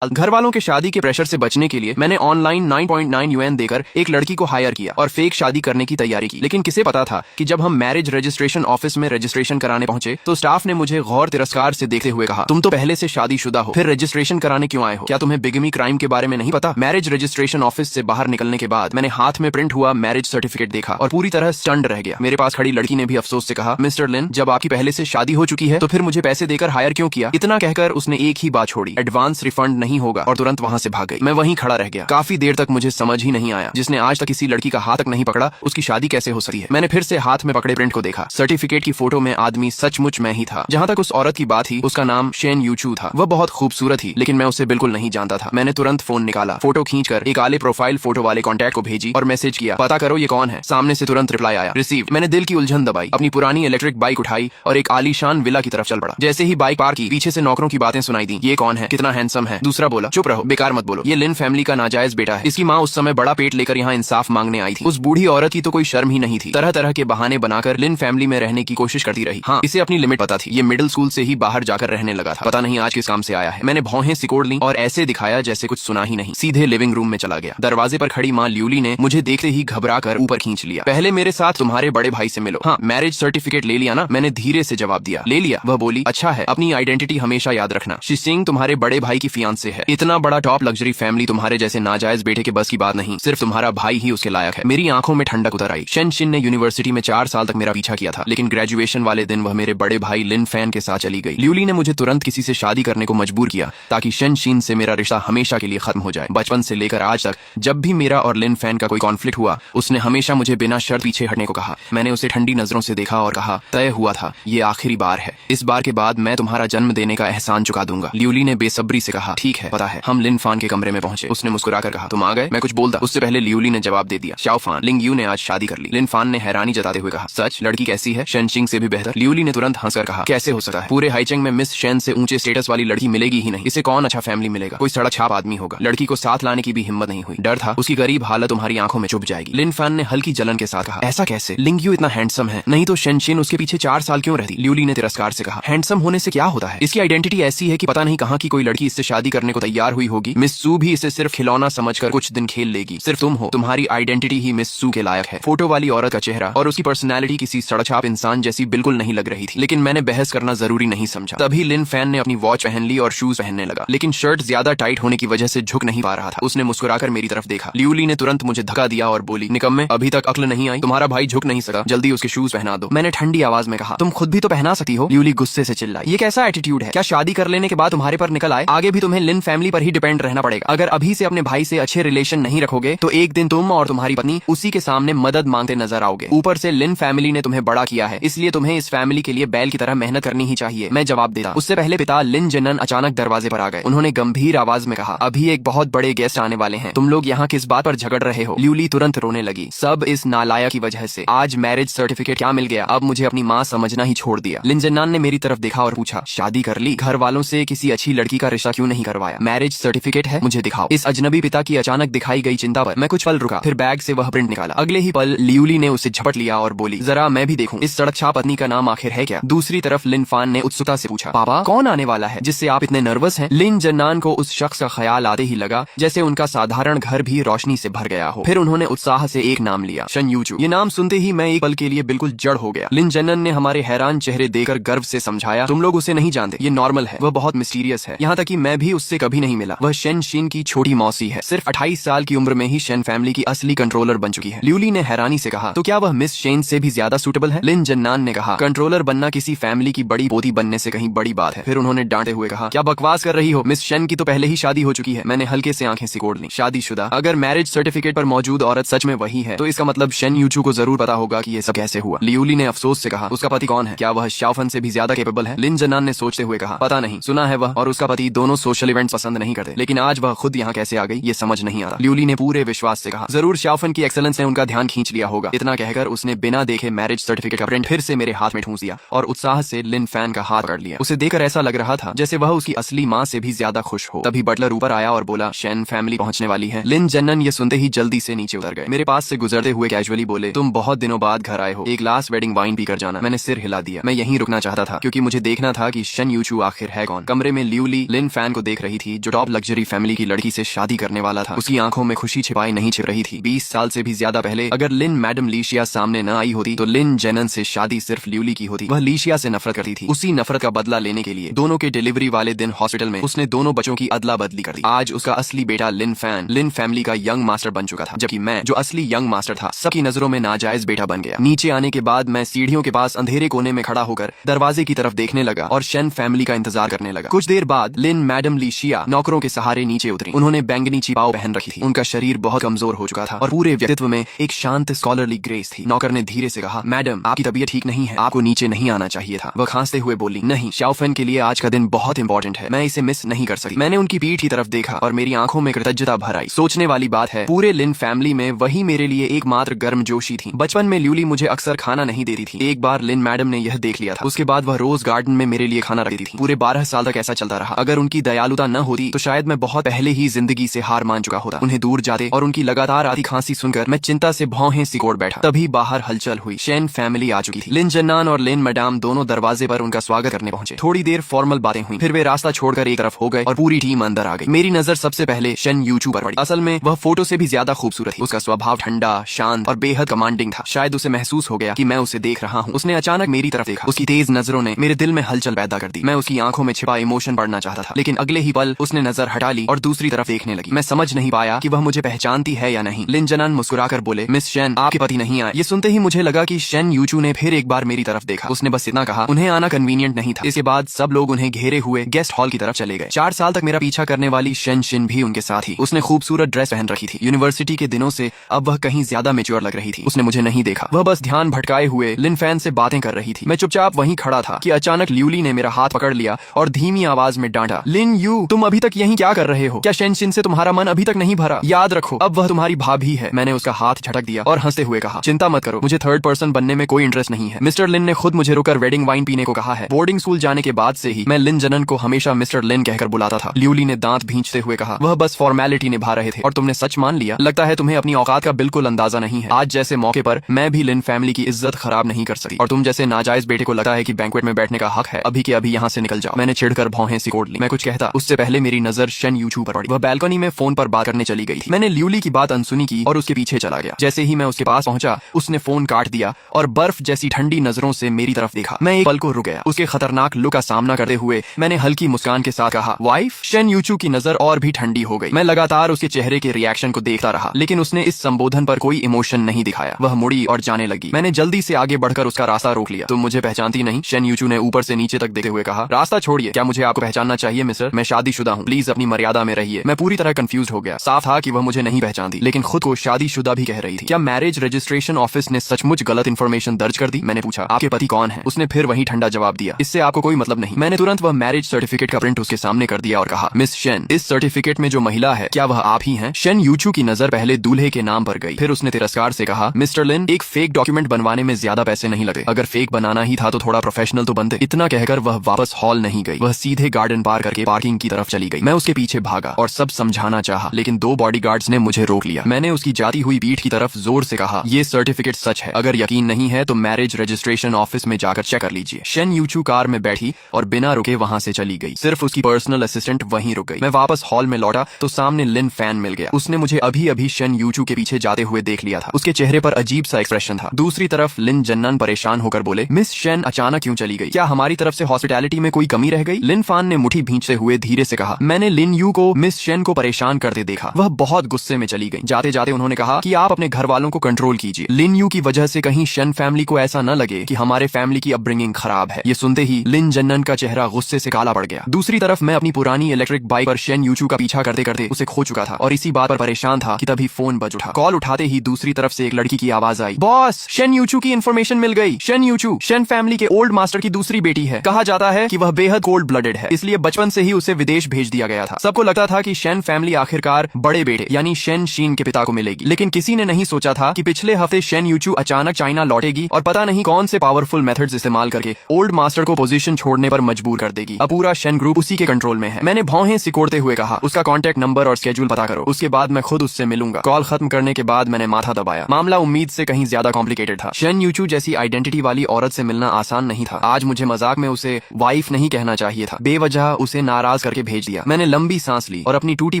घर वालों के शादी के प्रेशर से बचने के लिए मैंने ऑनलाइन 9.9 यूएन देकर एक लड़की को हायर किया और फेक शादी करने की तैयारी की। लेकिन किसे पता था कि जब हम मैरिज रजिस्ट्रेशन ऑफिस में रजिस्ट्रेशन कराने पहुंचे तो स्टाफ ने मुझे गौर तिरस्कार से देखते हुए कहा, तुम तो पहले से शादीशुदा हो, फिर रजिस्ट्रेशन कराने क्यों आए हो? क्या तुम्हें बिगमी क्राइम के बारे में नहीं पता? मैरिज रजिस्ट्रेशन ऑफिस से बाहर निकलने के बाद मैंने हाथ में प्रिंट हुआ मैरिज सर्टिफिकेट देखा और पूरी तरह स्टन्ड रह गया। मेरे पास खड़ी लड़की ने भी अफसोस से कहा, मिस्टर लिन, जब आपकी पहले से शादी हो चुकी है तो फिर मुझे पैसे देकर हायर क्यों किया? इतना कहकर उसने एक ही बात छोड़ी, एडवांस रिफंड नहीं होगा, और तुरंत वहां से भाग गई। मैं वहीं खड़ा रह गया। काफी देर तक मुझे समझ ही नहीं आया, जिसने आज तक किसी लड़की का हाथ तक नहीं पकड़ा उसकी शादी कैसे हो सकती है। मैंने फिर से हाथ में पकड़े प्रिंट को देखा। सर्टिफिकेट की फोटो में आदमी सचमुच मैं ही था। जहाँ तक उस औरत की बात थी, उसका नाम शेन यूचू था। वह बहुत खूबसूरत थी, लेकिन मैं उसे बिल्कुल नहीं जानता था। मैंने तुरंत फोन निकाला, फोटो खींचकर एक आले प्रोफाइल फोटो वाले कॉन्टैक्ट को भेजी और मैसेज किया, पता करो ये कौन है। सामने से तुरंत रिप्लाई आया, रिसीव्ड। मैंने दिल की उलझन दबाई, अपनी पुरानी इलेक्ट्रिक बाइक उठाई और एक आलीशान विला की तरफ चल पड़ा। जैसे ही बाइक पार्क की, पीछे से नौकरों की बातें सुनाई दी, ये कौन है, कितना हैंडसम है। दूसरा बोला, चुप रहो, बेकार मत बोलो, ये लिन फैमिली का नाजायज बेटा है। इसकी माँ उस समय बड़ा पेट लेकर यहाँ इंसाफ मांगने आई थी। उस बूढ़ी औरत की तो कोई शर्म ही नहीं थी। तरह तरह के बहाने बनाकर लिन फैमिली में रहने की कोशिश करती रही। हाँ, इसे अपनी लिमिट पता थी। ये मिडिल स्कूल से ही बाहर जाकर रहने लगा था। पता नहीं आज किस काम से आया है। मैंने भौहें सिकोड़ ली और ऐसे दिखाया जैसे कुछ सुना ही नहीं। सीधे लिविंग रूम में चला गया। दरवाजे पर खड़ी माँ ल्यूली ने मुझे देखते ही घबरा कर ऊपर खींच लिया। पहले मेरे साथ तुम्हारे बड़े भाई से मिलो। हाँ, मैरिज सर्टिफिकेट ले लिया ना? मैंने धीरे से जवाब दिया, ले लिया। वह बोली, अच्छा है, अपनी आइडेंटिटी हमेशा याद रखना। शी सिंह तुम्हारे बड़े भाई की फियांसे है। इतना बड़ा टॉप लग्जरी फैमिली तुम्हारे जैसे नाजायज बेटे के बस की बात नहीं। सिर्फ तुम्हारा भाई ही उसके लायक है। मेरी आंखों में ठंडक उतर आई। शेन शिन ने यूनिवर्सिटी में 4 साल तक मेरा पीछा किया था, लेकिन ग्रेजुएशन वाले दिन वह मेरे बड़े भाई लिन फैन के साथ चली गई। ल्यूली ने मुझे तुरंत किसी से शादी करने को मजबूर किया ताकि शेन शिन से मेरा रिश्ता हमेशा के लिए खत्म हो जाए। बचपन से लेकर आज तक जब भी मेरा और लिन फैन का कोई कॉन्फ्लिक्ट हुआ, उसने हमेशा मुझे बिना शर्त पीछे हटने को कहा। मैंने उसे ठंडी नजरों से देखा और कहा, तय हुआ था, ये आखिरी बार है। इस बार के बाद मैं तुम्हारा जन्म देने का एहसान चुका दूंगा। ल्यूली ने बेसब्री से कहा, ठीक है, पता है। हम लिन फान के कमरे में पहुंचे। उसने मुस्कुराकर कहा, तुम आ गए? मैं कुछ बोलता उससे पहले ल्यूली ने जवाब दे दिया, शाओ फान, लिंग यू ने आज शादी कर ली। लिन फान ने हैरानी जताते हुए कहा, सच? लड़की कैसी है? शेनशिंग से भी बेहतर। ल्यूली ने तुरंत हंसकर कहा, कैसे हो सकता है? पूरे हाईचेंग में मिस शेन से ऊंचे स्टेटस वाली लड़की मिलेगी ही नहीं। इसे कौन अच्छा फैमिली मिलेगा? कोई सड़क छाप आदमी होगा। लड़की को साथ लाने की भी हिम्मत नहीं हुई। डर था उसकी गरीब हालत तुम्हारी आंखों में चुभ जाएगी। लिन फान ने हल्की जलन के साथ कहा, ऐसा कैसे? लिंग यू इतना हैंडसम है, नहीं तो शेनशिन उसके पीछे 4 साल क्यों रहती? ल्यूली ने तिरस्कार से कहा, हैंडसम होने से क्या होता है? इसकी आइडेंटिटी ऐसी है कि पता नहीं कहाँ की कोई लड़की इससे शादी करने को तैयार हुई होगी। मिस सू भी इसे सिर्फ खिलौना समझकर कुछ दिन खेल लेगी। सिर्फ तुम हो, तुम्हारी आइडेंटिटी ही मिस सू के लायक है। फोटो वाली औरत का चेहरा और उसकी पर्सनैलिटी किसी सड़क छाप इंसान जैसी बिल्कुल नहीं लग रही थी, लेकिन मैंने बहस करना जरूरी नहीं समझा। तभी लिन फैन ने अपनी वॉच पहन ली और शूज पहनने लगा, लेकिन शर्ट ज्यादा टाइट होने की वजह से झुक नहीं पा रहा था। उसने मुस्कुराकर मेरी तरफ देखा। ल्यूली ने तुरंत मुझे धक्का दिया और बोली, निकम्मे, अभी तक अक्ल नहीं आई? तुम्हारा भाई झुक नहीं सका, जल्दी उसके शूज पहना दो। मैंने ठंडी आवाज में कहा, तुम खुद भी तो पहना सकती हो। ल्यूली गुस्से से चिल्लाई, ये कैसा एटीट्यूड है? क्या शादी कर लेने के बाद तुम्हारे पर निकल आए? आगे भी तुम्हें लिन फैमिली पर ही डिपेंड रहना पड़ेगा। अगर अभी से अपने भाई से अच्छे रिलेशन नहीं रखोगे तो एक दिन तुम और तुम्हारी पत्नी उसी के सामने मदद मांगते नजर आओगे। ऊपर से लिन फैमिली ने तुम्हें बड़ा किया है, इसलिए तुम्हें इस फैमिली के लिए बैल की तरह मेहनत करनी ही चाहिए। मैं जवाब देता। उससे पहले पिता लिन जेनन अचानक दरवाजे पर आ गए। उन्होंने गंभीर आवाज में कहा, अभी एक बहुत बड़े गेस्ट आने वाले हैं। तुम लोग यहाँ किस बात पर झगड़ रहे हो? ल्यूली तुरंत रोने लगी, सब इस नालायक की वजह से। आज मैरिज सर्टिफिकेट क्या मिल गया? अब मुझे अपनी माँ समझना ही छोड़ दिया। लिन जेनन ने मेरी तरफ देखा और पूछा, शादी कर ली? घर वालों से किसी अच्छी लड़की का रिश्ता क्यों नहीं करवाया? मैरिज सर्टिफिकेट है, मुझे दिखाओ। इस अजनबी पिता की अचानक दिखाई गई चिंता पर मैं कुछ पल रुका, फिर बैग से वह प्रिंट निकाला। अगले ही पल ल्यूली ने उसे झपट लिया और बोली, जरा मैं भी देखूं, इस सड़क छाप पत्नी का नाम आखिर है क्या? दूसरी तरफ लिन फान ने उत्सुकता से पूछा, पापा कौन आने वाला है जिससे आप इतने नर्वस हैं? लिन जन्नान को उस शख्स का ख्याल आते ही लगा जैसे उनका साधारण घर भी रोशनी से भर गया हो। फिर उन्होंने उत्साह से एक नाम लिया, शन यूचू। ये नाम सुनते ही मैं एक पल के लिए बिल्कुल जड़ हो गया। लिन जन्नन ने हमारे हैरान चेहरे देकर गर्व से समझाया, तुम लोग उसे नहीं जानते, ये नॉर्मल है, वह बहुत मिस्टीरियस है। यहाँ तक कि मैं भी उससे कभी नहीं मिला। वह शेन शिन की छोटी मौसी है। सिर्फ 28 साल की उम्र में ही शेन फैमिली की असली कंट्रोलर बन चुकी है। ल्यूली ने हैरानी से कहा, तो क्या वह मिस शेन से भी ज्यादा सूटेबल है? लिन जन्नान ने कहा, कंट्रोलर बनना किसी फैमिली की बड़ी पोती बनने से कहीं बड़ी बात है। फिर उन्होंने डांटे हुए कहा, क्या बकवास कर रही हो? मिस शेन की तो पहले ही शादी हो चुकी है। मैंने हल्के से आंखें सिकोड़ ली। शादीशुदा? अगर मैरिज सर्टिफिकेट पर मौजूद औरत सच में वही है तो इसका मतलब शेन यूचू को जरूर पता होगा कि ये सब कैसे हुआ। ल्यूली ने अफसोस से कहा, उसका पति कौन है? क्या वह शाओफन से भी ज्यादा केपेबल है? लिन जन्नान ने सोचते हुए कहा, पता नहीं, सुना है वह और उसका पति दोनों सोशल इवेंट्स पसंद नहीं करते, लेकिन आज वह खुद यहाँ कैसे आ गई ये समझ नहीं आता। ल्यूली ने पूरे विश्वास से कहा, जरूर शाओफन की एक्सेलेंस ने उनका ध्यान खींच लिया होगा। इतना कहकर उसने बिना देखे मैरिज सर्टिफिकेट का प्रिंट फिर से मेरे हाथ में ठूंस दिया और उत्साह से लिन फैन का हाथ पकड़ लिया। उसे देखकर ऐसा लग रहा था जैसे वह उसकी असली माँ से भी ज्यादा खुश हो। तभी बटलर ऊपर आया और बोला, शेन फैमिली पहुंचने वाली है। लिन जन्नन ये सुनते ही जल्दी से नीचे उतर गए। मेरे पास से गुजरते हुए कैजुअली बोले, तुम बहुत दिनों बाद घर आए हो, एक ग्लास वेडिंग वाइन पी कर जाना। मैंने सिर हिला दिया। मैं यहीं रुकना चाहता था क्योंकि मुझे देखना था कि शेन यूचू आखिर है कौन। कमरे में ल्यूली लिन फैन को देख रही रही थी जो टॉप लग्जरी फैमिली की लड़की से शादी करने वाला था। उसकी आंखों में खुशी छिपाई नहीं छिप रही थी। 20 साल से भी ज्यादा पहले अगर लिन मैडम लीशिया सामने न आई होती तो लिन जेनन से शादी सिर्फ ल्यूली की होती। वह लीशिया से नफरत करती थी। उसी नफरत का बदला लेने के लिए दोनों के डिलीवरी वाले दिन हॉस्पिटल में उसने दोनों बच्चों की अदला बदली कर दी। आज उसका असली बेटा लिन फैन लिन फैमिली का यंग मास्टर बन चुका था, जबकि मैं जो असली यंग मास्टर था सबकी नजरों में नाजायज बेटा बन गया। नीचे आने के बाद मैं सीढ़ियों के पास अंधेरे कोने में खड़ा होकर दरवाजे की तरफ देखने लगा और शेन फैमिली का इंतजार करने लगा। कुछ देर बाद लिन मैडम लीशिया नौकरों के सहारे नीचे उतरी। उन्होंने बैंगनी चिपाव पहन रखी थी। उनका शरीर बहुत कमजोर हो चुका था और पूरे व्यक्तित्व में एक शांत स्कॉलरली ग्रेस थी। नौकर ने धीरे से कहा, मैडम आपकी तबीयत ठीक नहीं है, आपको नीचे नहीं आना चाहिए था। वह खांसते हुए बोली, नहीं, शाओफेन के लिए आज का दिन बहुत इंपॉर्टेंट है, मैं इसे मिस नहीं कर सकती। मैंने उनकी पीठ की तरफ देखा और मेरी आंखों में कृतज्ञता भर आई। सोचने वाली बात है, पूरे लिन फैमिली में वही मेरे लिए एकमात्र गर्मजोशी थी। बचपन में ल्यूली मुझे अक्सर खाना नहीं देती थी। एक बार लिन मैडम ने यह देख लिया था। उसके बाद वह रोज गार्डन में मेरे लिए खाना रखती थी। पूरे 12 साल तक ऐसा चलता रहा। अगर उनकी दयालुता न होती तो शायद मैं बहुत पहले ही जिंदगी से हार मान चुका होता। उन्हें दूर जाते और उनकी लगातार आती खांसी सुनकर मैं चिंता से भौहें सिकोड़ बैठा। तभी बाहर हलचल हुई। शेन फैमिली आ चुकी थी। लिन जन्नान और लिन मैडम दोनों दरवाजे पर उनका स्वागत करने पहुंचे। थोड़ी देर फॉर्मल बातें हुई, फिर वे रास्ता छोड़कर एक तरफ हो गए और पूरी टीम अंदर आ गई। मेरी नजर सबसे पहले शेन यूचू पर पड़ी। असल में वह फोटो से भी ज्यादा खूबसूरत थी। उसका स्वभाव ठंडा, शांत और बेहद कमांडिंग था। शायद उसे महसूस हो गया कि मैं उसे देख रहा हूँ। उसने अचानक मेरी तरफ देखा। उसकी तेज नजरों ने मेरे दिल में हलचल पैदा कर दी। मैं उसकी आंखों में छिपा इमोशन पढ़ना चाहता था, लेकिन अगले ही पल उसने नजर हटा ली और दूसरी तरफ देखने लगी। मैं समझ नहीं पाया कि वह मुझे पहचानती है या नहीं। लिन जनान मुस्कुराकर बोले, मिस शेन, आपके पति नहीं आए। ये सुनते ही मुझे लगा कि शेन यूचू ने फिर एक बार मेरी तरफ देखा। उसने बस इतना कहा, उन्हें आना कन्वीनियंट नहीं था। इसके बाद सब लोग उन्हें घेरे हुए गेस्ट हॉल की तरफ चले गए। 4 साल तक मेरा पीछा करने वाली शेन शिन भी उनके साथ ही। उसने खूबसूरत ड्रेस पहन रखी थी। यूनिवर्सिटी के दिनों से अब वह कहीं ज्यादा मेच्योर लग रही थी। उसने मुझे नहीं देखा। वह बस ध्यान भटकाए हुए लिन फैन से बातें कर रही थी। मैं चुपचाप वहीं खड़ा था कि अचानक ल्यूली ने मेरा हाथ पकड़ लिया और धीमी आवाज में डांटा, लिन यू, तुम अभी तक यहीं क्या कर रहे हो? क्या शेन शिन से तुम्हारा मन अभी तक नहीं भरा? याद रखो, अब वह तुम्हारी भाभी है। मैंने उसका हाथ झटक दिया और हंसते हुए कहा, चिंता मत करो, मुझे थर्ड पर्सन बनने में कोई इंटरेस्ट नहीं है। मिस्टर लिन ने खुद मुझे रुकर वेडिंग वाइन पीने को कहा है। बोर्डिंग स्कूल जाने के बाद से ही मैं लिन जनन को हमेशा मिस्टर लिन कहकर बुलाता था। ल्यूली ने दांत भींचते हुए कहा, वह बस फॉर्मेलिटी निभा रहे थे और तुमने सच मान लिया। लगता है तुम्हें अपनी औकात का बिल्कुल अंदाजा नहीं है। आज जैसे मौके पर मैं भी लिन फैमिली की इज्जत खराब नहीं कर सकती और तुम जैसे नाजायज बेटे को लगता है कि बैंक्वेट में बैठने का हक है। अभी के अभी यहाँ से निकल जाओ। मैंने चिढ़कर भौहें सिकोड़ ली। मैं कुछ कहता उससे पहले मेरी नजर शेन यूचू पर पड़ी। वह बालकनी में फोन पर बात करने चली गई थी। मैंने ल्यूली की बात अनसुनी की और उसके पीछे चला गया। जैसे ही मैं उसके पास पहुंचा उसने फोन काट दिया और बर्फ जैसी ठंडी नजरों से मेरी तरफ देखा। मैं एक पल को रुक गया। उसके खतरनाक लुक का सामना करते हुए मैंने हल्की मुस्कान के साथ कहा, वाइफ? शेन यूचू की नजर और भी ठंडी हो गई। मैं लगातार उसके चेहरे के रिएक्शन को देखता रहा, लेकिन उसने इस संबोधन पर कोई इमोशन नहीं दिखाया। वह मुड़ी और जाने लगी। मैंने जल्दी से आगे बढ़कर उसका रास्ता रोक लिया। तुम मुझे पहचानती नहीं? शेन यूचू ने ऊपर से नीचे तक देखते हुए कहा। रास्ता छोड़िए, क्या मुझे आपको पहचानना चाहिए मिस्टर? मैं शादीशुदा हूँ, प्लीज अपनी मर्यादा में रहिए। मैं पूरी तरह कंफ्यूज हो गया। साफ था कि वह मुझे नहीं पहचानती, लेकिन खुद को शादीशुदा भी कह रही थी। क्या मैरिज रजिस्ट्रेशन ऑफिस ने सचमुच गलत इन्फॉर्मेशन दर्ज कर दी? मैंने पूछा, आपके पति कौन है? उसने फिर वही ठंडा जवाब दिया, इससे आपको कोई मतलब नहीं। मैंने तुरंत वह मैरिज सर्टिफिकेट का प्रिंट उसके सामने कर दिया और कहा, मिस शेन, इस सर्टिफिकेट में जो महिला है क्या वह आप ही हैं? शेन यूचू की नजर पहले दूल्हे के नाम पर गई, फिर उसने तिरस्कार से कहा, मिस्टर लिन, एक फेक डॉक्यूमेंट बनवाने में ज्यादा पैसे नहीं लगे। अगर फेक बनाना ही था तो थोड़ा प्रोफेशनल तो बनते। इतना कहकर वह वापस हॉल नहीं गई। वह सीधे गार्डन पार करके पार्किंग की तरफ चली गई। मैं उसके पीछे भागा और सब समझाना चाहा, लेकिन 2 बॉडीगार्ड्स ने मुझे रोक लिया। मैंने उसकी जाती हुई पीठ की तरफ जोर से कहा, ये सर्टिफिकेट सच है। अगर यकीन नहीं है तो मैरिज रजिस्ट्रेशन ऑफिस में जाकर चेक कर लीजिए। शेन यूचू कार में बैठी और बिना रुके वहां से चली गई। सिर्फ उसकी पर्सनल असिस्टेंट वहीं रुक गई। मैं वापस हॉल में लौटा तो सामने लिन फैन मिल गया। उसने मुझे अभी अभी शेन यूचू के पीछे जाते हुए देख लिया था। उसके चेहरे पर अजीब सा एक्सप्रेशन था। दूसरी तरफ लिन जन्नन परेशान होकर बोले, मिस शेन अचानक क्यों चली गई? क्या हमारी तरफ से हॉस्पिटैलिटी में कोई कमी रह गई? लिन फैन ने मुट्ठी भींचते हुए धीरे से कहा, मैंने लिन यू को मिस शेन को परेशान करते देखा। वह बहुत गुस्से में चली गई। जाते जाते उन्होंने कहा कि आप अपने घर वालों को कंट्रोल कीजिए। लिन यू की वजह से कहीं शेन फैमिली को ऐसा न लगे कि हमारे फैमिली की अपब्रिंगिंग खराब है। ये सुनते ही लिन जन्नन का चेहरा गुस्से से काला पड़ गया। दूसरी तरफ मैं अपनी पुरानी इलेक्ट्रिक बाइक पर शेन यूचू का पीछा करते करते उसे खो चुका था और इसी बात पर परेशान था कि तभी फोन बज उठा। कॉल उठाते ही दूसरी तरफ से एक लड़की की आवाज आई, बॉस, शेन यूचू की इन्फॉर्मेशन मिल गई। शेन यूचू शेन फैमिली के ओल्ड मास्टर की दूसरी बेटी है। कहा जाता है कि वह बेहद कोल्ड ब्लडेड है, इसलिए बचपन से ही उसे विदेश भेज दिया गया था। सबको लगता था कि शेन फैमिली आखिरकार बड़े बेटे यानी शेन शीन के पिता को मिलेगी, लेकिन किसी ने नहीं सोचा था कि पिछले हफ्ते शेन यूचू अचानक चाइना लौटेगी और पता नहीं कौन से पावरफुल मेथड्स इस्तेमाल करके ओल्ड मास्टर को पोजीशन छोड़ने पर मजबूर कर देगी। अब पूरा शेन ग्रुप उसी के कंट्रोल में है। मैंने भौहें सिकोड़ते हुए कहा, उसका कॉन्टैक्ट नंबर और स्केड्यूल पता करो, उसके बाद मैं खुद उससे मिलूंगा। कॉल खत्म करने के बाद मैंने माथा दबाया। मामला उम्मीद से कहीं ज्यादा कॉम्प्लिकेटेड था। शेन यूचू जैसी आइडेंटिटी वाली औरत से मिलना आसान नहीं था। आज मुझे मजाक में उसे वाइफ नहीं कहना चाहिए था। बेवजह उसे नाराज करके करके भेज दिया। मैंने लंबी सांस ली और अपनी टूटी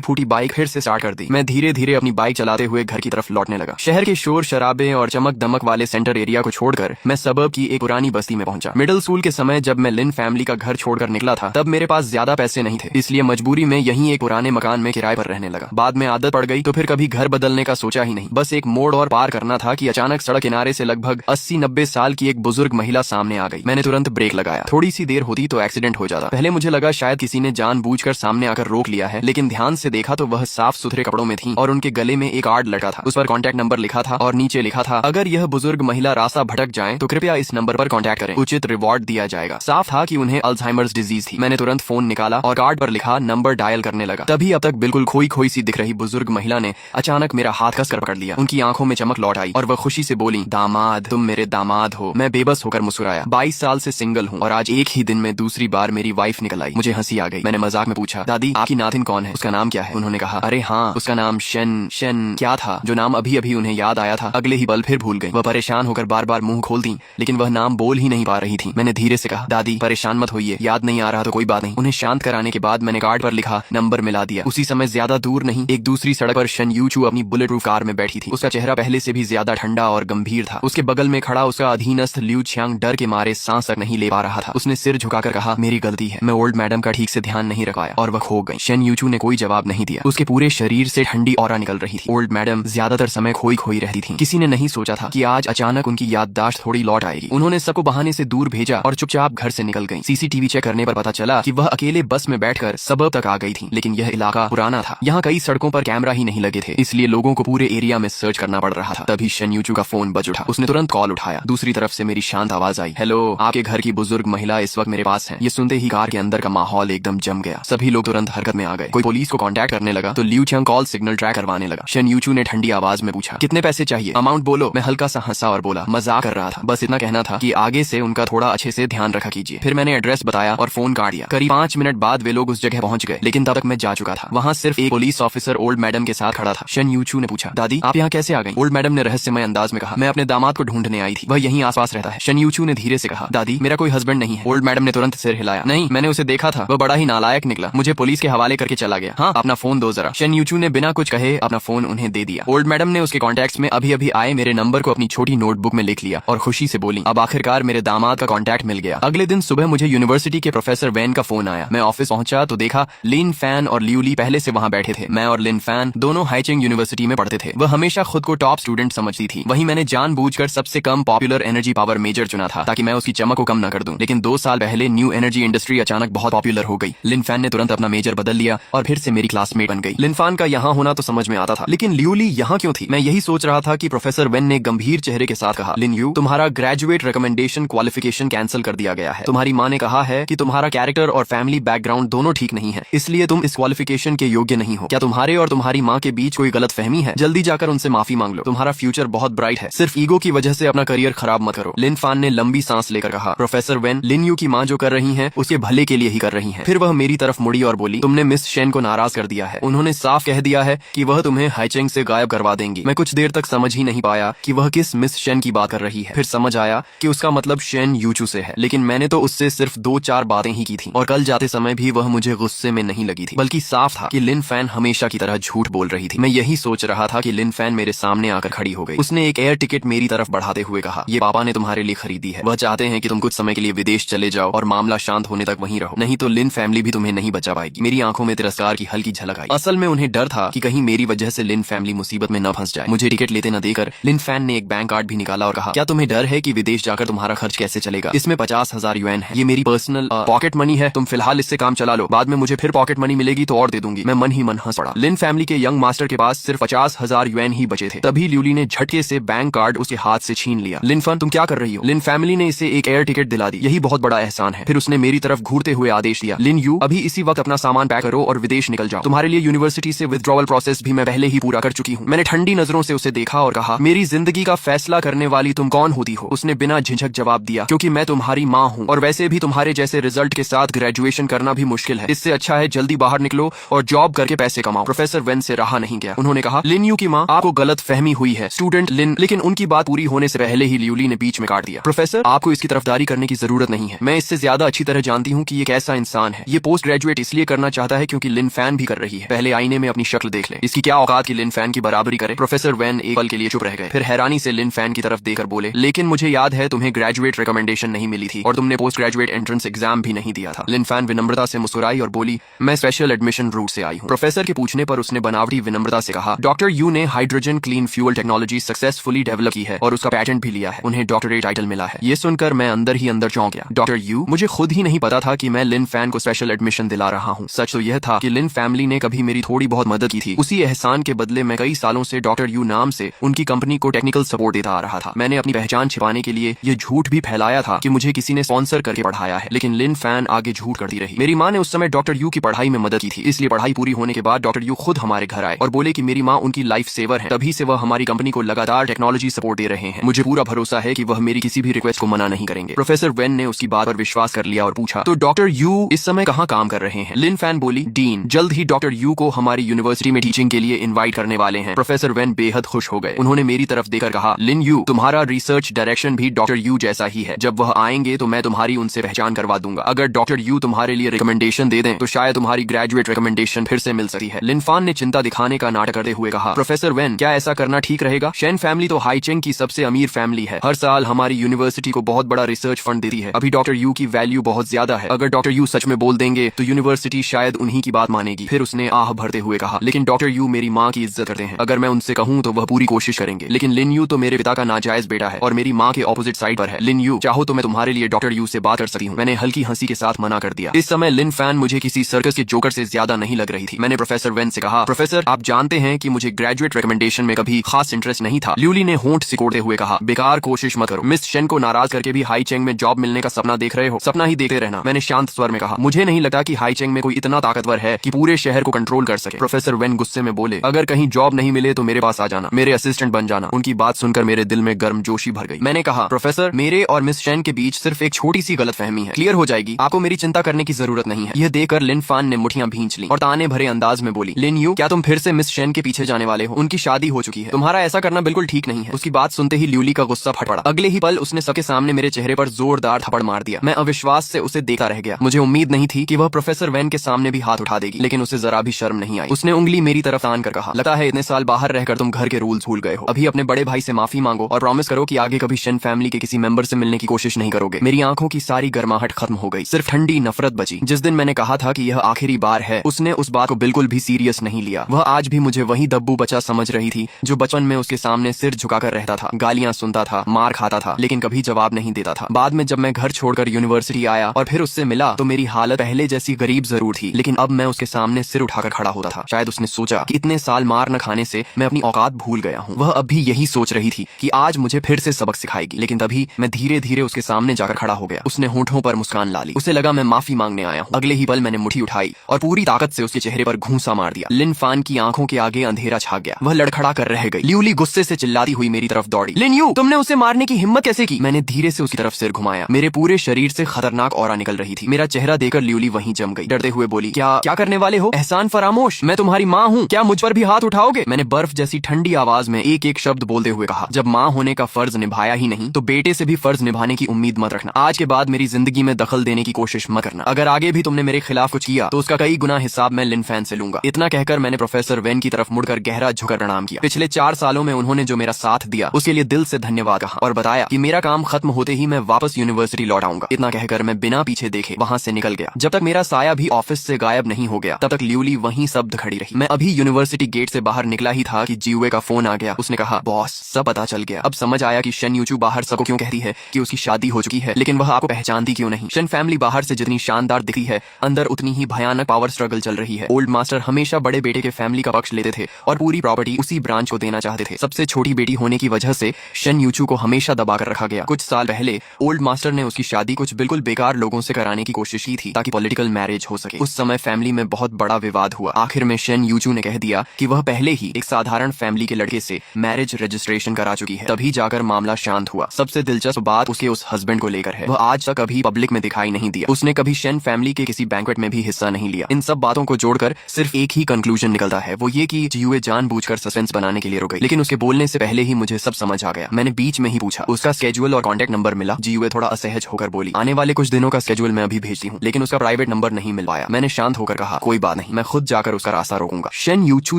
फूटी बाइक फिर से स्टार्ट कर दी। मैं धीरे धीरे अपनी बाइक चलाते हुए घर की तरफ लौटने लगा। शहर के शोर शराबे और चमक दमक वाले सेंटर एरिया को छोड़कर मैं सबब की एक पुरानी बस्ती में पहुंचा। मिडिल स्कूल के समय जब मैं लिन फैमिली का घर छोड़कर निकला था तब मेरे पास ज्यादा पैसे नहीं थे, इसलिए मजबूरी में यहीं एक पुराने मकान में किराए पर रहने लगा। बाद में आदत पड़ गई तो फिर कभी घर बदलने का सोचा ही नहीं। बस एक मोड़ और पार करना था कि अचानक सड़क किनारे से लगभग 80-90 साल की एक बुजुर्ग महिला सामने आ गई। मैंने तुरंत ब्रेक लगाया। थोड़ी सी देर होती तो एक्सीडेंट हो जाता। पहले मुझे लगा शायद किसी ने जानबूझकर सामने आकर रोक लिया है, लेकिन ध्यान से देखा तो वह साफ सुथरे कपड़ों में थी और उनके गले में एक कार्ड लटका था। उस पर कॉन्टैक्ट नंबर लिखा था और नीचे लिखा था, अगर यह बुजुर्ग महिला रास्ता भटक जाए तो कृपया इस नंबर पर कॉन्टैक्ट करें, उचित रिवॉर्ड दिया जाएगा। साफ था कि उन्हें अल्जाइमर्स डिजीज थी। मैंने तुरंत फोन निकाला और कार्ड पर लिखा नंबर डायल करने लगा। तभी अब तक बिल्कुल खोई खोई सी दिख रही बुजुर्ग महिला ने अचानक मेरा हाथ कसकर पकड़ लिया। उनकी आंखों में चमक लौट आई और वह खुशी से बोली, दामाद, तुम मेरे दामाद हो। मैं बेबस होकर मुस्कुराया। 22 साल से सिंगल हूँ और आज एक ही दिन में दूसरी बार मेरी वाइफ निकल आई। मुझे हंसी आ गई। मैंने मजाक में पूछा, दादी आपकी नातिन कौन है, उसका नाम क्या है? उन्होंने कहा, अरे हाँ, उसका नाम शन क्या था, जो नाम अभी अभी उन्हें याद आया था अगले ही पल फिर भूल गई। वह परेशान होकर बार बार मुंह खोलती लेकिन वह नाम बोल ही नहीं पा रही थी। मैंने धीरे से कहा, दादी परेशान मत होइए, याद नहीं आ रहा तो कोई बात नहीं। उन्हें शांत कराने के बाद मैंने कार्ड पर लिखा नंबर मिला दिया। उसी समय ज्यादा दूर नहीं एक दूसरी सड़क पर शन यूचू अपनी बुलेट प्रूफ कार में बैठी थी। उसका चेहरा पहले से भी ज्यादा ठंडा और गंभीर था। उसके बगल में खड़ा उसका अधीनस्थ लियू छियांग डर के मारे सांस तक नहीं ले पा रहा था। उसने सिर झुकाकर कहा, मेरी गलती है, मैं ओल्ड मैडम का ठीक से ध्यान नहीं रख पाया, और वह खो गई। शन यूचू ने कोई जवाब नहीं दिया। उसके पूरे शरीर से ठंडी ऑरा निकल रही थी। ओल्ड मैडम ज्यादातर समय खोई खोई रहती थी। किसी ने नहीं सोचा था कि आज अचानक उनकी याददाश्त थोड़ी लौट आएगी। उन्होंने सबको बहाने से दूर भेजा और चुपचाप घर से निकल गई। सीसीटीवी चेक करने पर पता चला कि वह अकेले बस में बैठकर सबब तक आ गई थी, लेकिन यह इलाका पुराना था। यहाँ कई सड़कों पर कैमरा ही नहीं लगे थे, इसलिए लोगों को पूरे एरिया में सर्च करना पड़ रहा था। तभी शन यूचू का फोन बज उठा। उसने तुरंत कॉल उठाया। दूसरी तरफ से मेरी शांत आवाज आई, हेलो, आपके घर की बुजुर्ग महिला इस वक्त मेरे पास है। ये सुनते ही कार के अंदर का माहौल एकदम जम गया। सभी लोग तुरंत हरकत में आ गए। कोई पुलिस को कांटेक्ट करने लगा तो लियू छियांग कॉल सिग्नल ट्रैक करवाने लगा। शन यूचू ने ठंडी आवाज में पूछा, कितने पैसे चाहिए, अमाउंट बोलो। मैं हल्का सा हंसा और बोला, मजाक कर रहा था, बस इतना कहना था कि आगे से उनका थोड़ा अच्छे से ध्यान रखा कीजिए। फिर मैंने एड्रेस बताया और फोन काट दिया। करीब 5 मिनट बाद वे लोग उस जगह पहुंच गए, लेकिन तब तक मैं जा चुका था। वहाँ सिर्फ एक पुलिस ऑफिसर ओल्ड मैडम के साथ खड़ा था। शन यूचू ने पूछा, दादी आप यहाँ कैसे आ गई? ओल्ड मैडम ने रहस्यमय अंदाज में कहा, मैं अपने दामाद को ढूंढने आई थी, वह यहीं आसपास रहता है। शन यूचू ने धीरे से कहा, दादी मेरा कोई हस्बैंड नहीं है। ओल्ड मैडम ने तुरंत सिर हिलाया, नहीं, मैंने उसे देखा था, वह बड़ा ही नालायक निकला, मुझे पुलिस के हवाले करके चला गया। हाँ, अपना फोन दो जरा। शन यूचू ने बिना कुछ कहे अपना फोन उन्हें दे दिया। ओल्ड मैडम ने उसके कॉन्टैक्ट्स में अभी अभी आए मेरे नंबर को अपनी छोटी नोटबुक में लिख लिया और खुशी से बोली, अब आखिरकार मेरे दामाद का कॉन्टैक्ट मिल गया। अगले दिन सुबह मुझे यूनिवर्सिटी के प्रोफेसर वैन का फोन आया। मैं ऑफिस पहुंचा तो देखा लिन फैन और लियू ली पहले से वहां बैठे थे। मैं और लिन फैन दोनों हाइचिंग यूनिवर्सिटी में पढ़ते थे। वह हमेशा खुद को टॉप स्टूडेंट समझती थी। वहीं मैंने जानबूझकर सबसे कम पॉपुलर एनर्जी पावर मेजर चुना था ताकि मैं उसकी चमक को कम न कर दूं। लेकिन 2 साल पहले न्यू एनर्जी इंडस्ट्री अचानक बहुत पॉपुलर हो गई। लिन फैन ने तुरंत अपना मेजर बदल लिया और फिर से मेरी क्लासमेट बन गई। लिन फैन का यहाँ होना तो समझ में आता था, लेकिन लियू ली यहाँ क्यों थी? मैं यही सोच रहा था कि प्रोफेसर वेन ने गंभीर चेहरे के साथ कहा, लिन यू, तुम्हारा ग्रेजुएट रिकमेंडेशन क्वालिफिकेशन कैंसिल कर दिया गया है। तुम्हारी माँ ने कहा है कि तुम्हारा कैरेक्टर और फैमिली बैकग्राउंड दोनों ठीक नहीं है, इसलिए तुम इस क्वालिफिकेशन के योग्य नहीं हो। क्या तुम्हारे और तुम्हारी माँ के बीच कोई गलत फहमी है? जल्दी जाकर उनसे माफी मांग लो। तुम्हारा फ्यूचर बहुत ब्राइट है, सिर्फ ईगो की वजह से अपना करियर खराब मत करो। लिन फैन ने लंबी सांस लेकर कहा, प्रोफेसर वेन, लिन यू की माँ जो कर रही है उसके भले के लिए ही कर रही है। फिर वह मेरी तरफ मुड़ी और बोली, तुमने मिस शेन को नाराज कर दिया है। उन्होंने साफ कह दिया है कि वह तुम्हें हाइचिंग से गायब करवा देंगी। मैं कुछ देर तक समझ ही नहीं पाया कि वह किस मिस शेन की बात कर रही है। फिर समझ आया कि उसका मतलब शेन यूचू से है, लेकिन मैंने तो उससे सिर्फ 2-4 बातें ही की थी और कल जाते समय भी वह मुझे गुस्से में नहीं लगी थी, बल्कि साफ था कि लिन फैन हमेशा की तरह झूठ बोल रही थी। मैं यही सोच रहा था कि लिन फैन मेरे सामने आकर खड़ी हो गई। उसने एक एयर टिकट मेरी तरफ बढ़ाते हुए कहा, ये पापा ने तुम्हारे लिए खरीदी है। वह चाहते हैं कि तुम कुछ समय के लिए विदेश चले जाओ और मामला शांत होने तक वहीं रहो, नहीं तो लिन फैमिली भी तुम्हें नहीं बचा पाएगी। मेरी आंखों में तिरस्कार की हल्की झलक आई। असल में उन्हें डर था कि कहीं मेरी वजह से लिन फैमिली मुसीबत में न फंस जाए। मुझे टिकट लेते न देकर लिन फैन ने एक बैंक कार्ड भी निकाला और कहा, क्या तुम्हें डर है कि विदेश जाकर तुम्हारा खर्च कैसे चलेगा? इसमें 50,000 युएन है, ये मेरी पर्सनल पॉकेट मनी है, तुम फिलहाल इससे काम चला लो, बाद में मुझे फिर पॉकेट मनी मिलेगी तो और दे दूंगी। मैं मन ही मन हंस पड़ा। लिन फैमिली के यंग मास्टर के पास सिर्फ 50,000 युएन ही बचे थे। तभी ल्यूली ने झटके से बैंक कार्ड उसके हाथ से छीन लिया। लिन फैन, तुम क्या कर रही हो? लिन फैमिली ने इसे एक एयर टिकट दिला दी, यही बहुत बड़ा एहसान है। फिर उसने मेरी तरफ घूरते हुए आदेश दिया, लिन यू, अभी इसी वक्त अपना सामान पैक करो और विदेश निकल जाओ। तुम्हारे लिए यूनिवर्सिटी से विथड्रॉवल प्रोसेस भी मैं पहले ही पूरा कर चुकी हूँ। मैंने ठंडी नजरों से उसे देखा और कहा, मेरी जिंदगी का फैसला करने वाली तुम कौन होती हो? उसने बिना झिझक जवाब दिया, क्योंकि मैं तुम्हारी माँ हूँ और वैसे भी तुम्हारे जैसे रिजल्ट के साथ ग्रेजुएशन करना भी मुश्किल है। इससे अच्छा है जल्दी बाहर निकलो और जॉब करके पैसे कमाओ। प्रोफेसर वेन से रहा नहीं गया। उन्होंने कहा, लिन यू की माँ, आपको गलत फहमी हुई है, स्टूडेंट लिन। लेकिन उनकी बात पूरी होने से पहले ही ल्यूली ने बीच में काट दिया, प्रोफेसर, आपको इसकी तरफदारी करने की जरूरत नहीं है। मैं इससे ज्यादा अच्छी तरह जानती हूँ कि ये कैसा इंसान है। ये पोस्ट ग्रेजुएट इसलिए करना चाहता है क्योंकि लिन फैन भी कर रही है। पहले आईने में अपनी शक्ल देख ले, इसकी क्या औकात की लिन फैन की बराबरी करे। प्रोफेसर वैन एक पल के लिए चुप रह गए, फिर हैरानी से लिन फैन की तरफ देखकर बोले, लेकिन मुझे याद है तुम्हें ग्रेजुएट रिकमेंडेशन नहीं मिली थी और तुमने पोस्ट ग्रेजुएट एंट्रेंस एग्जाम भी नहीं दिया था। लिन फैन विनम्रता से मुस्कुराई और बोली, मैं स्पेशल एडमिशन रूट से आई हूँ। प्रोफेसर के पूछने पर उसने बनावटी विनम्रता से कहा, डॉक्टर यू ने hydrogen clean fuel technology successfully develop की है और उसका पैटेंट भी लिया है। उन्हें डॉक्टरेट टाइटल मिला है। ये सुनकर मैं अंदर ही अंदर चौंक गया। डॉक्टर यू, मुझे खुद ही नहीं पता था कि मैं लिन फैन को स्पेशल एडमिशन दिला रहा हूँ। सच तो यह था कि लिन फैमिली ने कभी मेरी थोड़ी बहुत मदद की थी। उसी एहसान के बदले मैं कई सालों से डॉक्टर यू नाम से उनकी कंपनी को टेक्निकल सपोर्ट देता आ रहा था। मैंने अपनी पहचान छिपाने के लिए ये झूठ भी फैलाया था कि मुझे किसी ने स्पॉन्सर करके पढ़ाया है, लेकिन लिन फैन आगे झूठ करती रही। मेरी माँ ने उस समय डॉक्टर यू की पढ़ाई में मदद की थी, इसलिए पढ़ाई पूरी होने के बाद डॉक्टर यू खुद हमारे घर आए और बोले कि मेरी माँ उनकी लाइफ सेवर है, तभी से वह हमारी कंपनी को लगातार टेक्नोलॉजी सपोर्ट दे रहे हैं। मुझे पूरा भरोसा है कि वह मेरी किसी भी रिक्वेस्ट को मना नहीं करेंगे। प्रोफेसर वेन ने उसकी बात पर विश्वास कर लिया और पूछा, तो डॉक्टर यू इस समय कहाँ काम कर रहे हैं? लिन फैन बोली, डीन जल्द ही डॉक्टर यू को हमारी यूनिवर्सिटी में टीचिंग के लिए इनवाइट करने वाले हैं। प्रोफेसर वेन बेहद खुश हो गए। उन्होंने मेरी तरफ देखकर कहा, लिन यू, तुम्हारा रिसर्च डायरेक्शन भी डॉक्टर यू जैसा ही है। जब वह आएंगे तो मैं तुम्हारी उनसे पहचान करवा दूंगा। अगर डॉक्टर यू तुम्हारे लिए रिकमेंडेशन दे दें तो शायद तुम्हारी ग्रेजुएट रिकमेंडेशन फिर से मिल सकती है। लिन फैन ने चिंता दिखाने का नाटक करते हुए कहा, प्रोफेसर वेन, क्या ऐसा करना ठीक रहेगा? शेन फैमिली तो हाईचेंग की सबसे अमीर फैमिली है, हर साल हमारी यूनिवर्सिटी को बहुत बड़ा रिसर्च फंड देती है। अभी डॉक्टर यू की वैल्यू बहुत ज्यादा है। अगर डॉक्टर यू सच में बोल देंगे तो यूनिवर्सिटी शायद उन्हीं की बात मानेगी। फिर उसने आह भरते हुए कहा, लेकिन डॉक्टर यू मेरी माँ की इज्जत करते हैं। अगर मैं उनसे कहूँ तो वह पूरी कोशिश करेंगे। लेकिन लिन यू तो मेरे पिता का नाजायज बेटा है और मेरी माँ के ऑपोजिट साइड पर है। लिन यू, चाहो तो मैं तुम्हारे लिए डॉक्टर यू से बात कर सकती हूँ। मैंने हल्की हंसी के साथ मना कर दिया। इस समय लिन फैन मुझे किसी सर्कस के जोकर से ज्यादा नहीं लग रही थी। मैंने प्रोफेसर वेन से कहा, प्रोफेसर, आप जानते हैं कि मुझे ग्रेजुएट रिकमेंडेशन में कभी खास इंटरेस्ट नहीं था। ल्यूली ने होंठ सिकोड़ते हुए कहा, बेकार कोशिश मत करो। मिस शेन को नाराज करके भी हाईचेंग में जॉब मिलने का सपना देख रहे हो? सपना ही देखते रहना। मैंने शांत स्वर में कहा, मुझे नहीं लगता कि हाईचेंग में कोई इतना ताकतवर है कि पूरे शहर को कंट्रोल कर सके। प्रोफेसर वेन गुस्से में बोले, अगर कहीं जॉब नहीं मिले तो मेरे पास आ जाना, मेरे असिस्टेंट बन जाना। उनकी बात सुनकर मेरे दिल में गर्मजोशी भर गई। मैंने कहा, प्रोफेसर, मेरे और मिस शेन के बीच सिर्फ एक छोटी सी गलतफहमी है, क्लियर हो जाएगी। आपको मेरी चिंता करने की जरूरत नहीं है। यह देखकर लिन फैन ने मुठियां भींच ली और ताने भरे अंदाज में बोली, लिन यू, क्या तुम फिर से मिस शेन के पीछे जाने वाले हो? उनकी शादी हो चुकी है, तुम्हारा ऐसा करना बिल्कुल ठीक नहीं है। उसकी बात सुनते ही ल्यूली का गुस्सा फट पड़ा। अगले ही पल उसने सबके सामने मेरे चेहरे पर जोरदार थप्पड़ मार दिया। मैं अविश्वास से उसे देखता रह गया। मुझे उम्मीद नहीं थी कि वह प्रोफेसर वेन के सामने भी हाथ उठा देगी, लेकिन उसे जरा भी शर्म नहीं आई। उसने उंगली मेरी तरफ तान कर कहा, लगता है इतने साल बाहर रहकर तुम घर के रूल्स भूल गए हो। अभी अपने बड़े भाई से माफी मांगो और प्रॉमिस करो कि आगे कभी शेन फैमिली के किसी मेंबर से मिलने की कोशिश नहीं करोगे। मेरी आंखों की सारी गर्माहट खत्म हो गई, सिर्फ ठंडी नफरत बची। जिस दिन मैंने कहा था कि यह आखिरी बार है, उसने उस बात को बिल्कुल भी सीरियस नहीं लिया। वह आज भी मुझे वही दब्बू बच्चा समझ रही थी जो बचपन में उसके सामने सिर झुकाकर रहता था, गालियां सुनता था, मार खाता था, लेकिन कभी जवाब नहीं देता था। बाद में जब मैं घर छोड़कर यूनिवर्सिटी आया और फिर उससे मिला तो मेरी हालत पहले जैसी गरीब जरूर थी, लेकिन अब मैं उसके सामने सिर उठाकर खड़ा होता था। शायद उसने सोचा कि इतने साल मार न खाने से मैं अपनी औकात भूल गया हूँ। वह अब भी यही सोच रही थी कि आज मुझे फिर से सबक सिखाएगी, लेकिन तभी मैं धीरे धीरे उसके सामने जाकर खड़ा हो गया। उसने होंठों पर मुस्कान ला ली। उसे लगा मैं माफी मांगने आया हूँ। अगले ही पल मैंने मुट्ठी उठाई और पूरी ताकत से उसके चेहरे पर घूंसा मार दिया। लिन फैन की आंखों के आगे अंधेरा छा गया। वह लड़खड़ा कर रह गई। ल्यूली गुस्से से चिल्लाती हुई मेरी तरफ दौड़ी, लिन यू, तुमने उसे मारने की हिम्मत कैसे की? मैंने धीरे से उसकी तरफ सिर घुमाया। मेरे पूरे शरीर से खतरनाक ऑरा निकल रही थी। मेरा चेहरा देखकर ल्यूली वहीं जम गई। डरते हुए बोली, क्या करने वाले हो? एहसान फरामोश, मैं तुम्हारी माँ हूँ, क्या मुझ पर भी हाथ उठाओगे? मैंने बर्फ जैसी ठंडी आवाज में एक एक शब्द बोलते हुए कहा, जब माँ होने का फर्ज निभाया ही नहीं तो बेटे से भी फर्ज निभाने की उम्मीद मत रखना। आज के बाद मेरी जिंदगी में दखल देने की कोशिश मत करना। अगर आगे भी तुमने मेरे खिलाफ कुछ किया तो उसका कई गुना हिसाब मैं लिन फैन से लूंगा। इतना कहकर मैंने प्रोफेसर वेन की तरफ मुड़कर गहरा झुकर प्रणाम किया। पिछले 4 सालों में उन्होंने जो मेरा साथ दिया उसके लिए दिल से धन्यवाद कहा और बताया कि मेरा काम खत्म होते ही मैं वापस यूनिवर्सिटी लौट आऊंगा। इतना कहकर मैं बिना पीछे देखे वहां से निकल गया। जब तक मेरा साया भी ऑफिस से गायब नहीं हो गया तब तक ल्यूली वहीं शब्द खड़ी रही। मैं अभी यूनिवर्सिटी गेट से बाहर निकला ही था कि जीवे का फोन आ गया। उसने कहा, बॉस, सब पता चल गया। अब समझ आया कि शेन यूचू बाहर सबको क्यों कहती है कि उसकी शादी हो चुकी है, लेकिन वह आपको पहचानती क्यों नहीं। शेन फैमिली बाहर से जितनी शानदार दिखती है अंदर उतनी ही भयानक पावर स्ट्रगल चल रही है। ओल्ड मास्टर हमेशा बड़े बेटे के फैमिली का पक्ष लेते थे और पूरी प्रॉपर्टी उसी ब्रांच को देना चाहते थे। सबसे छोटी बेटी होने की वजह से शेन यूचू को हमेशा दबाकर रखा गया। कुछ साल पहले ओल्ड मास्टर ने उसकी शादी कुछ बिल्कुल बेकार लोगों से कराने की कोशिश की थी ताकि पॉलिटिकल मैरिज हो सके। उस समय फैमिली में बहुत बड़ा विवाद हुआ। आखिर में शेन यूचू ने कह दिया कि वह पहले ही एक साधारण फैमिली के लड़के से मैरिज रजिस्ट्रेशन करा चुकी है। तभी जाकर मामला शांत हुआ। सबसे दिलचस्प बात उसके उस हस्बैंड को लेकर है। वह आज तक कभी पब्लिक में दिखाई नहीं दिया। उसने कभी शेन फैमिली के किसी बैंक्वेट में भी हिस्सा नहीं लिया। इन सब बातों को जोड़कर सिर्फ एक ही कंक्लूजन निकलता है, वो ये कि जीवे जानबूझकर सस्पेंस बनाने के लिए रुक गई। लेकिन उसके बोलने से पहले ही मुझे सब समझ आ गया। मैंने बीच में ही पूछा, उसका स्केड्यूल और कॉन्टैक्ट नंबर मिला? जीवे थोड़ा असहज होकर बोली, आने वाले कुछ दिनों का स्केड्यूल मैं अभी भेजती हूँ, लेकिन उसका प्राइवेट नंबर नंबर नहीं मिल पाया। मैंने शांत होकर कहा, कोई बात नहीं, मैं खुद जाकर उसका रास्ता रोकूंगा। शेन यूचू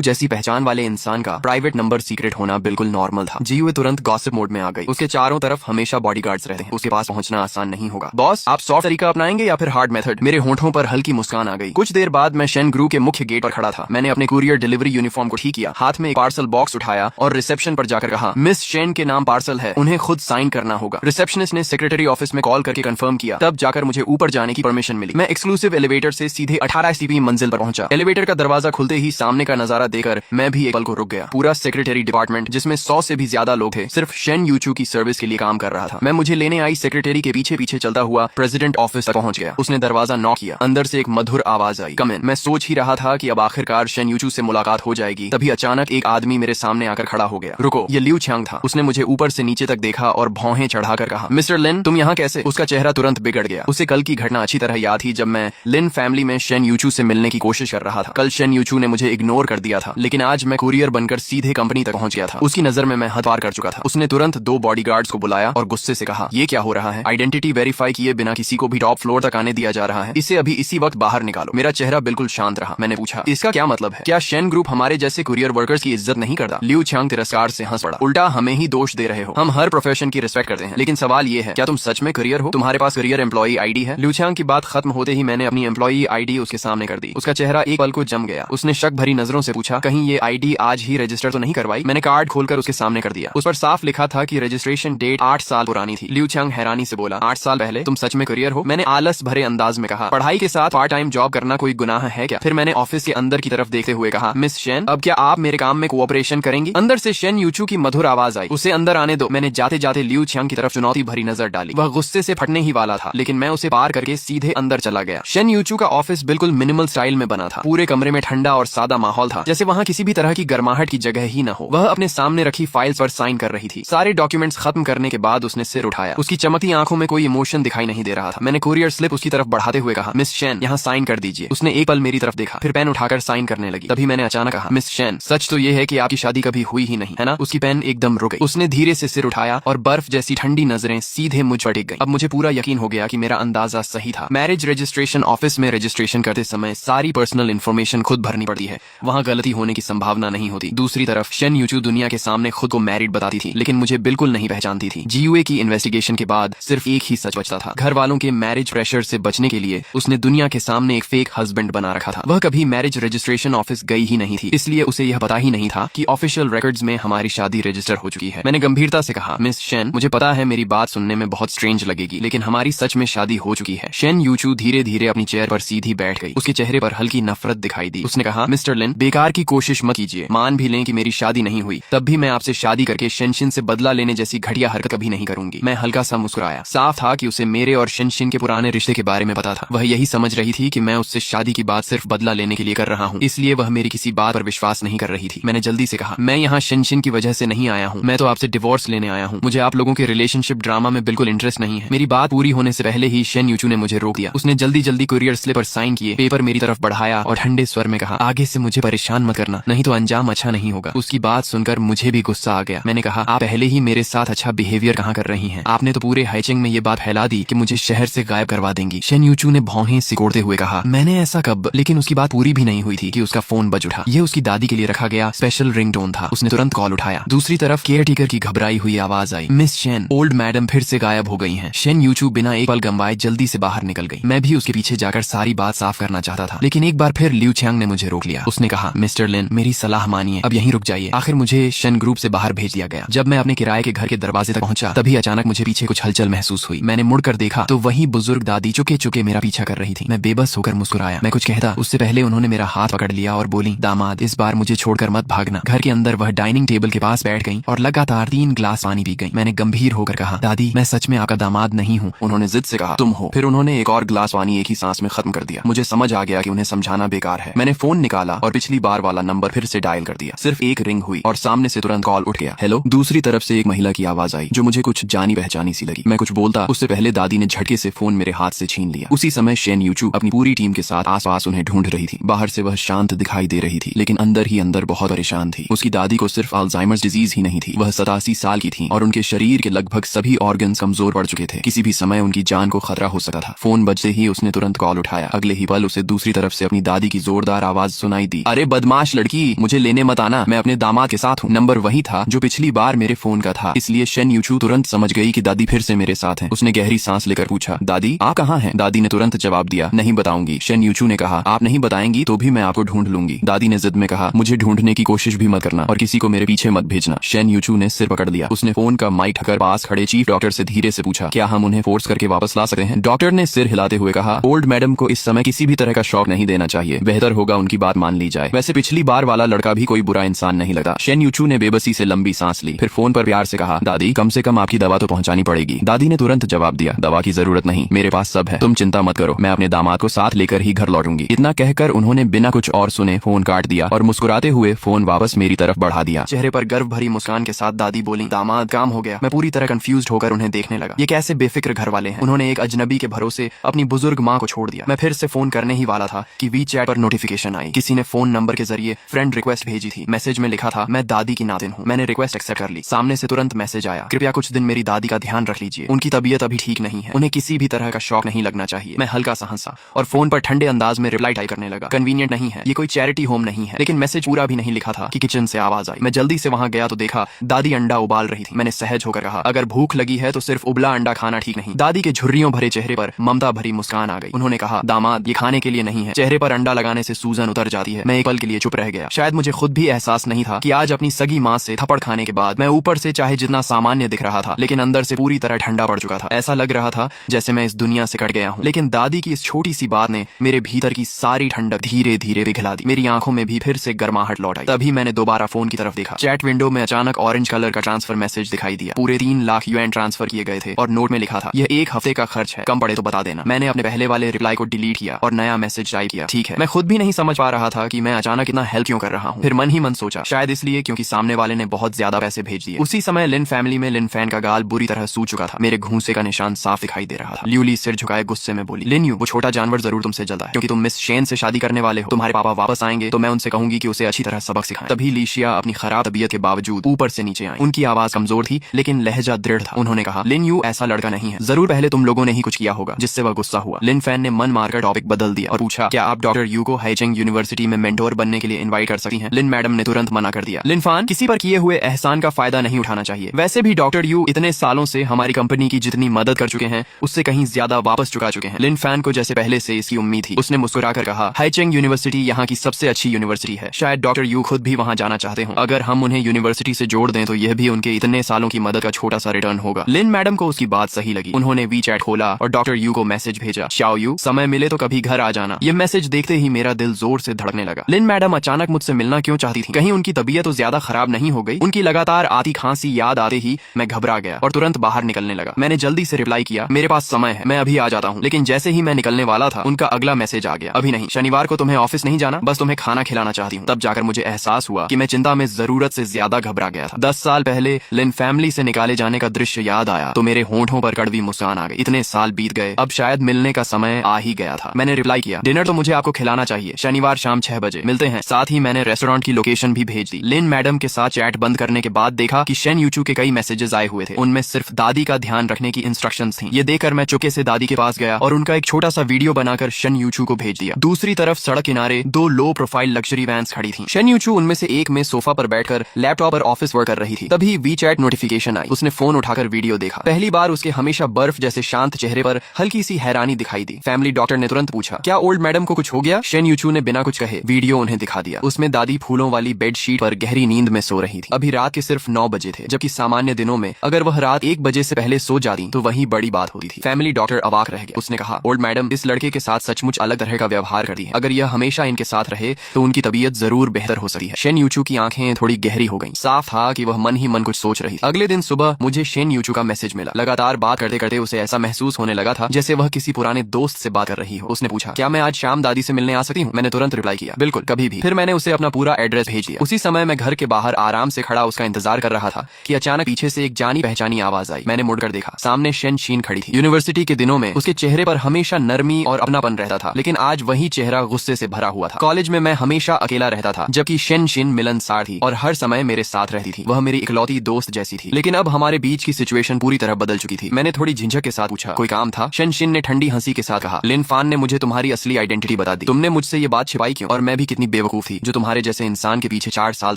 जैसी पहचान वाले इंसान का प्राइवेट नंबर सीक्रेट होना बिल्कुल नॉर्मल था। जीवे तुरंत गॉसिप मोड में आ गई। उसके चारों तरफ हमेशा बॉडीगार्ड्स रहते हैं, उसके पास पहुंचना आसान नहीं होगा। बॉस, आप सॉफ्ट तरीका अपनाएंगे या फिर हार्ड मेथड? मेरे होंठों पर हल्की मुस्कान आ गई। कुछ देर बाद मैं शेन ग्रू के मुख्य गेट पर खड़ा था। मैंने अपने कुरियर डिलीवरी यूनिफॉर्म को ठीक किया, हाथ में एक पार्सल बॉक्स उठाया और रिसेप्शन पर जाकर कहा, मिस शेन के नाम पार्सल है, उन्हें खुद साइन करना होगा। रिसेप्शनिस्ट ने सेक्रेटरी ऑफिस में कॉल करके कंफर्म किया, तब जाकर मुझे ऊपर जाने की परमिशन मिली। मैं एक्सक्लूसिव एलिवेटर से सीधे 18 सीपी मंजिल पर पहुंचा। एलिवेटर का दरवाजा खुलते ही सामने का नजारा देखकर मैं भी एक पल को रुक गया। पूरा सेक्रेटरी डिपार्टमेंट, जिसमें 100 से भी ज्यादा लोग थे, सिर्फ शेन यूचू की सर्विस के लिए काम कर रहा था। मैं मुझे लेने आई सेक्रेटरी के पीछे पीछे चलता हुआ प्रेसिडेंट ऑफिस तक पहुंच गया। उसने दरवाजा नॉक किया। अंदर से एक मधुर आवाज आई, कम इन। मैं सोच ही रहा था कि अब आखिरकार शेन यूचू से मुलाकात हो जाएगी, तभी अचानक एक आदमी मेरे सामने आकर खड़ा हो गया। रुको, ये लियू छियांग था। उसने मुझे ऊपर से नीचे तक देखा और भौहें चढ़ाकर कहा, मिस्टर लिन, तुम यहाँ कैसे? उसका चेहरा तुरंत बिगड़ गया। उसे कल की घटना अच्छी तरह याद थी, जब मैं लिन फैमिली में शेन यूचू से मिलने की कोशिश कर रहा था। कल शेन यूचू ने मुझे इग्नोर कर दिया था, लेकिन आज मैं कुरियर बनकर सीधे कंपनी तक पहुंच गया था। उसकी नजर में मैं हद पार कर चुका था। उसने तुरंत 2 बॉडीगार्ड्स को बुलाया और गुस्से से कहा, ये क्या हो रहा है? आइडेंटिटी वेरीफाई किए बिना किसी को भी टॉप फ्लोर तक आने दिया जा रहा है। इसे अभी इसी वक्त बाहर निकालो। मेरा चेहरा बिल्कुल शांत रहा। मैंने पूछा, इसका क्या मतलब है? क्या शेन ग्रुप हमारे जैसे कुरियर वर्कर्स की इज्जत नहीं करता? लियू छियांग तिरस्कार से हंस पड़ा, उल्टा हमें ही दोष दे रहे हो। हम हर प्रोफेशन की रिस्पेक्ट करते हैं, लेकिन सवाल ये है, क्या तुम सच में कुरियर हो? तुम्हारे पास कुरियर एम्प्लॉई आईडी है? लियू छियांग की बात खत्म होते ही मैंने अपनी एम्प्लॉई आईडी उसके सामने कर दी। उसका चेहरा एक पल को जम गया। उसने शक भरी नजरों से पूछा, कहीं ये आईडी आज ही रजिस्टर तो नहीं करवाई? मैंने कार्ड खोलकर उसके सामने कर दिया। उस पर साफ लिखा था कि रजिस्ट्रेशन डेट 8 साल पुरानी थी। लियू छियांग हैरानी से बोला, 8 साल पहले? तुम सच में कुरियर हो? मैंने आलस भरे अंदाज में कहा, पढ़ाई के साथ पार्ट टाइम जॉब करना कोई गुनाह है क्या? फिर मैंने ऑफिस के अंदर की तरफ देखते हुए कहा, मिस शेन, अब क्या आप मेरे काम में कोऑपरेशन करेंगी? अंदर से शेन यूचू की मधुर आवाज आई, उसे अंदर आने दो। मैंने जाते जाते लियू छियांग की तरफ चुनौती भरी नजर डाली। वह गुस्से से फटने ही वाला था, लेकिन मैं उसे पार करके सीधे अंदर चला गया। शेन यूचू का ऑफिस बिल्कुल मिनिमल स्टाइल में बना था। पूरे कमरे में ठंडा और सादा माहौल था, जैसे वहाँ किसी भी तरह की गर्माहट की जगह ही न हो। वह अपने सामने रखी फाइल्स पर साइन कर रही थी। सारे डॉक्यूमेंट्स खत्म करने के बाद उसने सिर उठाया। उसकी चमकती आंखों में कोई इमोशन दिखाई नहीं दे रहा था। मैंने कुरियर स्लिप उसकी तरफ बढ़ाते हुए कहा, मिस शेन, यहाँ साइन कर दीजिए। उसने एक पल मेरी तरफ देखा, फिर पेन उठाकर साइन करने लगी। तभी मैंने अचानक कहा, मिस शेन, सच तो ये है कि आपकी शादी कभी हुई ही नहीं, है ना? उसकी पेन एकदम रुक गई। उसने धीरे से सिर उठाया और बर्फ जैसी ठंडी नजरें सीधे मुझ पर टिक गई। अब मुझे पूरा यकीन हो गया कि मेरा अंदाजा सही था। मैरिज रजिस्ट्रेशन ऑफिस में रजिस्ट्रेशन करते समय सारी पर्सनल इन्फॉर्मेशन खुद भरनी पड़ती है, वहाँ गलती होने की संभावना नहीं होती। दूसरी तरफ शेन यूचू दुनिया के सामने खुद को मैरिड बताती थी, लेकिन मुझे बिल्कुल नहीं पहचानती थी। जीयूए की इन्वेस्टिगेशन के बाद सिर्फ एक ही सच बचता था। घर वालों के मैरिज प्रेशर से बचने के लिए उसने दुनिया के सामने एक फेक हस्बैंड बना रखा था। वह कभी मैरिज रजिस्ट्रेशन ऑफिस गई ही नहीं थी, इसलिए उसे यह पता ही नहीं था कि ऑफिशियल रिकॉर्ड्स में हमारी शादी रजिस्टर हो चुकी है। मैंने गंभीरता से कहा, मिस शेन, मुझे पता है मेरी बात सुनने में बहुत स्ट्रेंज लगेगी, लेकिन हमारी सच में शादी हो चुकी है। शेन यूचू धीरे धीरे अपनी चेयर पर सीधी बैठ गई। उसके चेहरे पर हल्की नफरत दिखाई दी। उसने कहा, मिस्टर लिन, बेकार की कोशिश मत कीजिए। मान भी लें कि मेरी शादी नहीं हुई, तब भी मैं आपसे शादी करके शेनशिन से बदला लेने जैसी घटिया हरकत कभी नहीं करूंगी। मैं हल्का सा मुस्कुराया। साफ था कि उसे मेरे और शेनशिन के पुराने रिश्ते के बारे में पता था। वह यही समझ रही थी कि मैं उससे शादी की बात सिर्फ बदला लेने के लिए कर रहा हूँ, इसलिए वह मेरी किसी बात पर विश्वास नहीं कर रही थी। मैंने जल्दी से कहा, मैं यहाँ शेनशिन की वजह से नहीं आया हूँ, मैं तो आपसे डिवोर्स लेने आया हूँ। मुझे आप लोगों के रिलेशनशिप ड्रामा में बिल्कुल इंटरेस्ट नहीं है। मेरी बात पूरी होने से पहले ही शेन यूचू ने मुझे रोक दिया। उसने जल्दी जल्दी कुरियर स्लिप पर साइन किए, पेपर मेरी तरफ बढ़ाया और ठंडे स्वर में कहा, आगे से मुझे परेशान मत करना, नहीं तो अंजाम अच्छा नहीं होगा। उसकी बात सुनकर मुझे भी गुस्सा आ गया। मैंने कहा, आप पहले ही मेरे साथ अच्छा बिहेवियर कहाँ कर रही हैं? आपने तो पूरे हाइचिंग में ये बात फैला दी कि मुझे शहर से गायब करवा देंगी। शेन यूचू ने भौहें सिकोड़ते हुए कहा, मैंने ऐसा कब? लेकिन उसकी बात पूरी भी नहीं हुई थी कि उसका फोन बज उठा। ये उसकी दादी के लिए रखा गया स्पेशल रिंगटोन था। उसने तुरंत कॉल उठाया। दूसरी तरफ केयर टेकर की घबराई हुई आवाज आई, मिस शेन, ओल्ड मैडम फिर से गायब हो गई हैं। शेन यूचू बिना एक पल गंवाए जल्दी से बाहर निकल गई। मैं भी उसके पीछे जाकर सारी बात साफ करना चाहता था, लेकिन एक बार फिर लियू छियांग ने मुझे रोक लिया। उसने कहा, मिस्टर लिन, मेरी सलाह मानिए, अब यहीं रुक जाइए। आखिर मुझे शेन ग्रुप से बाहर भेज दिया गया। जब मैं अपने किराए के घर के दरवाजे तक पहुंचा, तभी अचानक मुझे पीछे कुछ हलचल महसूस हुई। मैंने मुड़कर देखा तो वही बुजुर्ग दादी चुके चुके मेरा पीछा कर रही थी। मैं बेबस होकर मुस्कुराया। मैं कुछ कहता उससे पहले उन्होंने मेरा हाथ पकड़ लिया और बोली, दामाद, इस बार मुझे छोड़कर मत भागना। घर के अंदर वह डाइनिंग टेबल के पास बैठ गई और लगातार 3 ग्लास पानी पी गई। मैंने गंभीर होकर कहा, दादी, मैं सच में आपका दामाद नहीं हूँ। उन्होंने जिद से कहा, तुम हो। फिर उन्होंने एक और ग्लास पानी एक ही सांस में खत्म कर दिया। मुझे समझ आ गया कि उन्हें समझाना बेकार है। मैंने फोन निकाला और पिछली बार वाला नंबर फिर से डायल कर दिया। सिर्फ एक रिंग हुई और सामने से तुरंत कॉल उठ गया। हेलो। दूसरी तरफ से एक महिला की आवाज आई जो मुझे कुछ जानी पहचानी सी लगी। मैं कुछ बोलता उससे पहले दादी ने झटके से फोन मेरे हाथ से छीन लिया। उसी समय शेन यूचू अपनी पूरी टीम के साथ आसपास उन्हें ढूंढ रही थी। बाहर से वह शांत दिखाई दे रही थी, लेकिन अंदर ही अंदर बहुत परेशान थी। उसकी दादी को सिर्फ अल्जाइमर्स डिजीज ही नहीं थी, वह 87 साल की थी और उनके शरीर के लगभग सभी ऑर्गन्स कमजोर पड़ चुके थे। किसी भी समय उनकी जान को खतरा हो सकता था। फोन बजते ही उसने तुरंत कॉल उठाया। अगले ही पल उसे दूसरी तरफ से अपनी दादी की जोरदार आवाज सुनाई दी। अरे बदमाश लड़की, मुझे लेने मत आना, मैं अपने दामाद के साथ हूँ। नंबर वही था जो पिछली बार मेरे फोन का था, इसलिए शेन यूचू तुरंत समझ गई कि दादी फिर से मेरे साथ है। उसने गहरी सांस लेकर पूछा, दादी आप कहाँ हैं? दादी ने तुरंत जवाब दिया, नहीं बताऊंगी। शेन यूचू ने कहा, आप नहीं बताएंगी तो भी मैं आपको ढूंढ लूंगी। दादी ने जिद में कहा, मुझे ढूंढने की कोशिश भी मत करना और किसी को मेरे पीछे मत भेजना। शेन यूचू ने सिर पकड़ लिया। उसने फोन का माइक ढककर पास खड़े चीफ डॉक्टर से धीरे से पूछा, क्या हम उन्हें फोर्स करके वापस ला सकते हैं? डॉक्टर ने सिर हिलाते हुए कहा, ओल्ड मैडम को इस समय किसी भी तरह का शॉक नहीं देना चाहिए, बेहतर होगा उनकी बात मान ली जाए। वैसे पिछली बार वाला लड़का भी कोई बुरा इंसान नहीं लगा। शेन यूचू ने बेबसी से लंबी सांस ली, फिर फोन पर प्यार से कहा, दादी कम से कम आपकी दवा तो पहुंचानी पड़ेगी। दादी ने तुरंत जवाब दिया, दवा की जरूरत नहीं, मेरे पास सब है, तुम चिंता मत करो, मैं अपने दामाद को साथ लेकर ही घर लौटूंगी। इतना कहकर उन्होंने बिना कुछ और सुने फोन काट दिया और मुस्कुराते हुए फोन वापस मेरी तरफ बढ़ा दिया। चेहरे पर गर्व भरी मुस्कान के साथ दादी बोली, दामाद काम हो गया। मैं पूरी तरह कंफ्यूज्ड होकर उन्हें देखने लगा। ये कैसे बेफिक्र घर वाले हैं? उन्होंने एक अजनबी के भरोसे अपनी बुजुर्ग माँ को छोड़ दिया। मैं फिर से फोन करने ही वाला था कि वी चैट पर नोटिफिकेशन आई। किसी ने फोन नंबर के जरिए फ्रेंड रिक्वेस्ट भेजी थी। मैसेज में लिखा था, मैं दादी की नातिन हूँ। मैंने रिक्वेस्ट एक्सेप्ट कर ली। सामने से तुरंत मैसेज आया, कृपया कुछ दिन मेरी दादी का ध्यान रख लीजिए, उनकी तबीयत अभी ठीक नहीं है, उन्हें किसी भी तरह का शौक नहीं लगना चाहिए। मैं हल्का सा हंसा और फोन पर ठंडे अंदाज में रिप्लाई टाइप करने लगा, कन्वीनियंट नहीं है, ये कोई चैरिटी होम नहीं है। लेकिन मैसेज पूरा भी नहीं लिखा था कि किचन से आवाज आई। मैं जल्दी से वहां गया तो देखा दादी अंडा उबाल रही थी। मैंने सहज होकर कहा, अगर भूख लगी है तो सिर्फ उबला अंडा खाना ठीक नहीं। दादी के झुर्रियों भरे चेहरे पर ममता भरी मुस्कान आ गई। उन्होंने कहा, दामाद ये खाने के लिए नहीं है, चेहरे पर अंडा लगाने से सूजन उतर जाती है। मैं एक पल के लिए चुप रह गया। शायद मुझे खुद भी एहसास नहीं था कि आज अपनी सगी माँ से थप्पड़ खाने के बाद मैं ऊपर से चाहे जितना सामान्य दिख रहा था, लेकिन अंदर से पूरी तरह ठंडा पड़ चुका था। ऐसा लग रहा था जैसे मैं इस दुनिया से कट गया हूँ। लेकिन दादी की इस छोटी सी बात ने मेरे भीतर की सारी ठंडक धीरे धीरे पिघला दी। मेरी आंखों में भी फिर से गर्माहट लौट आई। तभी मैंने दोबारा फोन की तरफ देखा। चैट विंडो में अचानक ऑरेंज कलर का ट्रांसफर मैसेज दिखाई दिया। पूरे 3 लाख यूएन ट्रांसफर किए गए थे और नोट में लिखा था, यह 1 हफ्ते का खर्च है, कम पड़े तो बता देना। मैंने अपने पहले वाले रिप्लाई को डिलीट किया और नया मैसेज टाइप किया, ठीक है। मैं खुद भी नहीं समझ पा रहा था कि मैं अचानक इतना हेल्प क्यों कर रहा हूँ। फिर मन ही मन सोचा, शायद इसलिए क्योंकि सामने वाले ने बहुत ज्यादा पैसे भेज दिए। उसी समय लिन फैमिली में लिन फैन का गाल बुरी तरह सूज चुका था। मेरे घूंसे का निशान साफ दिखाई दे रहा था। ल्यूली सिर झुकाए गुस्से में बोली, लिन यू, वो छोटा जानवर जरूर तुमसे जल्दा है क्योंकि तुम मिस शेन से शादी करने वाले हो। तुम्हारे पापा वापस आएंगे तो मैं उनसे कहूंगी कि उसे अच्छी तरह सबक सिखाएं। तभी लीशिया अपनी खराब तबीयत के बावजूद ऊपर से नीचे आई। उनकी आवाज कमजोर थी लेकिन लहजा दृढ़ था। उन्होंने कहा, लिन यू ऐसा लड़का नहीं है, जरूर पहले तुम लोगों ने ही कुछ किया होगा जिससे वह गुस्सा हुआ। लिन फैन ने मन मारकर टॉपिक बदल दिया और पूछा, क्या आप डॉक्टर यू को हाइचेंग यूनिवर्सिटी में मेंटोर बनने के लिए इनवाइट कर सकती हैं? लिन मैडम ने तुरंत मना कर दिया। लिन फैन, किसी पर किए हुए एहसान का फायदा नहीं उठाना चाहिए। वैसे भी डॉक्टर यू इतने सालों से हमारी कंपनी की जितनी मदद कर चुके हैं उससे कहीं ज्यादा वापस चुका चुके हैं। लिन फैन को जैसे पहले से इसकी उम्मीद थी। उसने मुस्कुराकर कहा, हाइचेंग यूनिवर्सिटी यहाँ की सबसे अच्छी यूनिवर्सिटी है, शायद डॉक्टर यू खुद भी वहाँ जाना चाहते हो। अगर हम उन्हें यूनिवर्सिटी से जोड़ दें तो यह भी उनके इतने सालों की मदद का छोटा सा रिटर्न होगा। लिन मैडम को उसकी बात सही लगी। उन्होंने वी चैट खोला और डॉक्टर यू को मैसेज भेजा, शाओ यू, समय मिले तो कभी घर आ जाना। यह मैसेज देखते ही मेरा दिल जोर से धड़कने लगा। लिन मैडम अचानक मुझसे मिलना क्यों चाहती थी? कहीं उनकी तबीयत तो ज्यादा खराब नहीं हो गई? उनकी लगातार आती खांसी याद आते ही मैं घबरा गया और तुरंत बाहर निकलने लगा। मैंने जल्दी से रिप्लाई किया, मेरे पास समय है, मैं अभी आ जाता हूँ। लेकिन जैसे ही मैं निकलने वाला था उनका अगला मैसेज आ गया, अभी नहीं, शनिवार को तुम्हें ऑफिस नहीं जाना, बस तुम्हें खाना खिलाना चाहती हूँ। तब जाकर मुझे एहसास हुआ कि मैं चिंता में जरूरत से ज्यादा घबरा गया था। 10 साल पहले लिन फैमिली से निकाले जाने का दृश्य याद आया तो मेरे होंठों पर कड़वी मुस्कान आ गई। इतने साल बीत गए, अब शायद मिलने का समय आ ही गया था। मैंने रिप्लाई किया, डिनर तो मुझे आपको खिलाना चाहिए, शनिवार शाम 6 बजे मिलते हैं। साथ ही मैंने रेस्टोरेंट की लोकेशन भी भेज दी। लिन मैडम के साथ चैट बंद करने के बाद देखा कि शेन यूचू के कई मैसेजेस आए हुए थे। उनमें सिर्फ दादी का ध्यान रखने की इंस्ट्रक्शंस थी। ये देखकर मैं चुपके से दादी के पास गया और उनका एक छोटा सा वीडियो बनाकर शेन यूचू को भेज दिया। दूसरी तरफ सड़क किनारे 2 लो प्रोफाइल लग्जरी वैन्स खड़ी थी। शेन यूचू उनमें से एक में सोफा पर बैठकर लैपटॉप पर ऑफिस वर्क कर रही थी। तभी वी चैट नोटिफिकेशन आई। उसने फोन उठाकर वीडियो देखा। पहली बार उसके हमेशा बर्फ जैसे शांत चेहरे पर हल्की सी हैरानी दिखाई दी। फैमिली डॉक्टर ने तुरंत पूछा, क्या ओल्ड मैडम को कुछ हो गया? शेन यूचू ने बिना कुछ कहे वीडियो उन्हें दिखा दिया। उसमें दादी फूलों वाली बेडशीट पर गहरी नींद में सो रही थी। अभी रात के सिर्फ 9 बजे थे, जबकि सामान्य दिनों में अगर वह रात 1 बजे से पहले सो जाती तो वही बड़ी बात होती थी। फैमिली डॉक्टर अवाक रह गया। उसने कहा, ओल्ड मैडम इस लड़के के साथ सचमुच अलग तरह का व्यवहार करती है। अगर यह हमेशा इनके साथ रहे तो उनकी तबीयत जरूर बेहतर हो सकती है। शेन यूचू की आंखें थोड़ी गहरी हो गईं। साफ था कि वह मन ही मन कुछ सोच रही थी। अगले दिन सुबह मुझे शेन यूचू का मैसेज मिला। लगातार बात करते करते उसे ऐसा महसूस होने लगा था जैसे वह किसी पुराने दोस्त से बात कर रही हो। उसने पूछा, क्या मैं आज शाम दादी से मिलने आ सकती हूँ? मैंने तुरंत रिप्लाई किया, बिल्कुल, कभी भी। फिर मैंने उसे अपना पूरा एड्रेस भेज दिया। उसी समय मैं घर के बाहर आराम से खड़ा उसका इंतजार कर रहा था कि अचानक पीछे से एक जानी पहचानी आवाज आई। मैंने मुड़कर देखा, सामने शेन शीन खड़ी थी। यूनिवर्सिटी के दिनों में उसके चेहरे पर हमेशा नरमी और अपनापन रहता था, लेकिन आज वही चेहरा गुस्से से भरा हुआ था। कॉलेज में मैं हमेशा अकेला रहता था, जबकि शेन शिन मिलनसार थी और हर समय मेरे साथ रहती थी। वह मेरी इकलौती दोस्त जैसी थी। लेकिन अब हमारे बीच की सिचुएशन पूरी तरह बदल चुकी थी। मैंने थोड़ी झिझक के साथ पूछा, कोई काम था? शेन शिन ने ठंडी हंसी के साथ कहा, लिन फान ने मुझे तुम्हारी असली आइडेंटिटी बता दी। तुमने मुझसे ये बात छिपाई क्यों? और मैं भी कितनी बेवकूफ थी जो तुम्हारे जैसे इंसान के पीछे 4 साल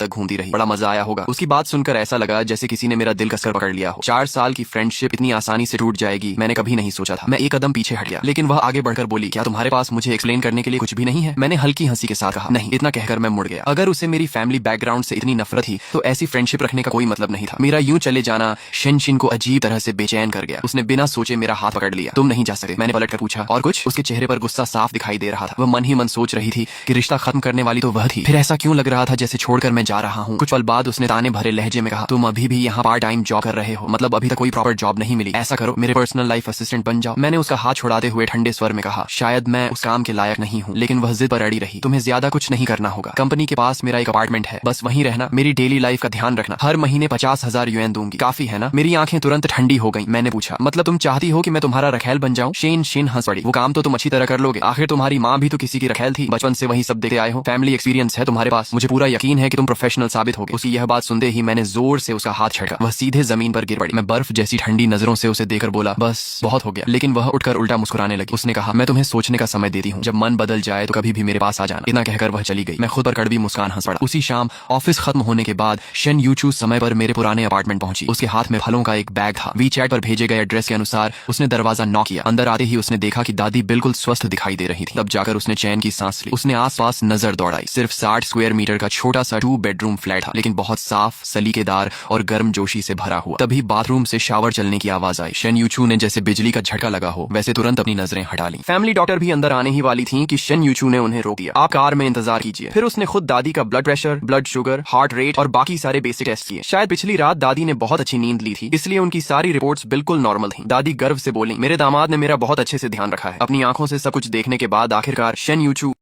तक घूमती रही। बड़ा मजा आया होगा। उसकी बात सुनकर ऐसा लगा जैसे किसी ने मेरा दिल कसकर पकड़ लिया हो। 4 साल की फ्रेंडशिप इतनी आसानी से टूट जाएगी मैंने कभी नहीं सोचा था। मैं एक कदम पीछे हट गया, लेकिन वह आगे बढ़कर बोली, क्या तुम्हारे पास मुझे एक्सप्लेन करने के लिए कुछ भी नहीं है? मैंने हल्की हंसी के साथ कहा, नहीं। इतना कहकर मैं मुड़ गया। अगर उसे मेरी फैमिली बैकग्राउंड से इतनी नफरत थी तो ऐसी फ्रेंडशिप रखने का कोई मतलब नहीं था। मेरा यूं चले जाना शेनशिन को अजीब तरह से बेचैन कर गया। उसने बिना सोचे मेरा हाथ पकड़ लिया। तुम नहीं जा सकते। मैंने पलट कर पूछा, और कुछ? उसके चेहरे पर गुस्सा साफ दिखाई दे रहा था। वह मन ही मन सोच रही थी कि रिश्ता खत्म करने वाली तो वह थी, फिर ऐसा क्यों लग रहा था जैसे छोड़कर मैं जा रहा हूँ। कुछ पल बाद उसने ताने भरे लहजे में कहा, तुम अभी भी यहाँ पार्ट टाइम जॉब कर रहे हो? मतलब अभी तक कोई प्रॉपर जॉब नहीं मिली? ऐसा करो, मेरे पर्सनल लाइफ असिस्टेंट बन जाओ। मैंने उसका हाथ छुड़ाते हुए ठंडे स्वर में कहा, शायद मैं उस काम के लायक नहीं हूँ। लेकिन वह जिद पर अड़ी रही। तुम्हें ज्यादा कुछ नहीं करना होगा। कंपनी के पास मेरा एक अपार्टमेंट है, बस वहीं रहना। मेरी डेली लाइफ का ध्यान रखना। हर महीने 50,000 युएन दूंगी। काफी है ना? मेरी आंखें तुरंत ठंडी हो गई। मैंने पूछा, मतलब तुम चाहती हो कि मैं तुम्हारा रखैल बन जाऊं? शेन हंस पड़ी। वो काम तो तुम अच्छी तरह कर लोगे। आखिर तुम्हारी माँ भी तो किसी की रखैल थी। बचपन से वही सब देखते आए हो। फैमिली एक्सपीरियंस है तुम्हारे पास। मुझे पूरा यकीन है कि तुम प्रोफेशनल साबित होगे। उसकी यह बात सुनते ही मैंने जोर से उसका हाथ छड़का। वह सीधे जमीन पर गिर पड़ी। मैं बर्फ जैसी ठंडी नजरों से उसे देकर बोला, बस बहुत हो गया। लेकिन वह उठकर उल्टा मुस्कुराने लगी। उसने कहा, मैं तुम्हें सोचने का समय देती हूँ। जब मन बदल जाए तो कभी भी मेरे पास आ जाना। इतना कहकर वह चली गई। मैं खुद पर कड़वी मुस्कान हंस पड़ा। उसी शाम ऑफिस खत्म होने के बाद शेन यूचू समय पर मेरे पुराने अपार्टमेंट पहुंची। उसके हाथ में फलों का एक बैग था। वीचैट पर भेजे गए एड्रेस के अनुसार उसने दरवाजा नॉक किया। अंदर आते ही उसने देखा कि दादी बिल्कुल स्वस्थ दिखाई दे रही थी। तब जाकर उसने चैन की सांस ली। उसने आसपास नजर दौड़ाई। सिर्फ 60 स्क्वायर मीटर का छोटा सा 2 बेडरूम फ्लैट था, लेकिन बहुत साफ, सलीकेदार और गर्मजोशी से भरा हुआ। तभी बाथरूम से शावर चलने की आवाज आई। शेन यूचू ने जैसे बिजली का झटका लगा हो वैसे तुरंत अपनी नजरें हटा ली। फैमिली डॉक्टर भी अंदर आने ही वाली थी कि शेन यूचू ने उन्हें रोक दिया। आप कार में इंतजार कीजिए। फिर उसने खुद दादी का blood pressure, blood sugar, heart rate और बाकी सारे बेसिक टेस्ट किए। शायद पिछली रात दादी ने बहुत अच्छी नींद ली थी, इसलिए उनकी सारी रिपोर्ट्स बिल्कुल नॉर्मल थी। दादी गर्व से बोली, मेरे दामाद ने मेरा बहुत अच्छे से ध्यान रखा है। अपनी आंखों से सब कुछ देखने के बाद आखिरकार शेन यूचू